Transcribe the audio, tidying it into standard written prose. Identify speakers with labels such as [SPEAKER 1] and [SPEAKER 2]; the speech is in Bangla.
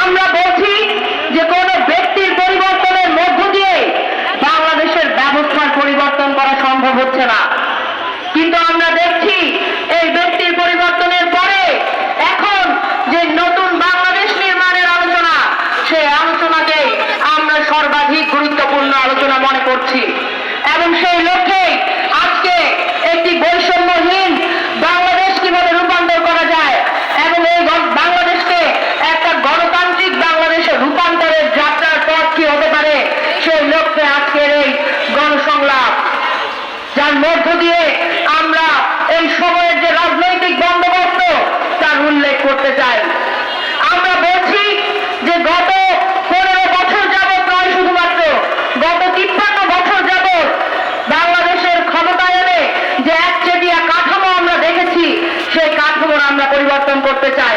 [SPEAKER 1] আমরা বলছি যে কোন ব্যক্তির পরিবর্তনের মধ্য দিয়ে বাংলাদেশের ব্যবস্থার পরিবর্তন করা সম্ভব হচ্ছে না, কিন্তু আমরা দেখছি এই ব্যক্তির পরিবর্তনের পরে এখন যে নতুন বাংলাদেশ নির্মাণের আলোচনা, সেই আলোচনাকে আমরা সর্বাধিক গুরুত্বপূর্ণ আলোচনা মনে করছি এবং সেই লক্ষ্যে আজকে একটি বৈষম্যহীন বাংলাদেশ কিভাবে রূপান্তর করা যায় এবং এই বাংলাদেশকে একটা গণতান্ত্রিক বাংলাদেশে রূপান্তরের যাত্রার পথ কি হতে পারে, সেই লক্ষ্যে আজকের এই গণসংলাপ, যার মধ্য দিয়ে আমরা এই সময়ের যে রাজনৈতিক বন্দোবস্ত তার উল্লেখ করতে চাই। আমরা বলছি যে গত 15 বছর যাবৎ নয়, শুধুমাত্র গত 53 বছর যাবৎ বাংলাদেশের ক্ষমতায়নে যে একচেটিয়া কাঠামো আমরা দেখেছি, সেই কাঠামোর আমরা পরিবর্তন করতে চাই।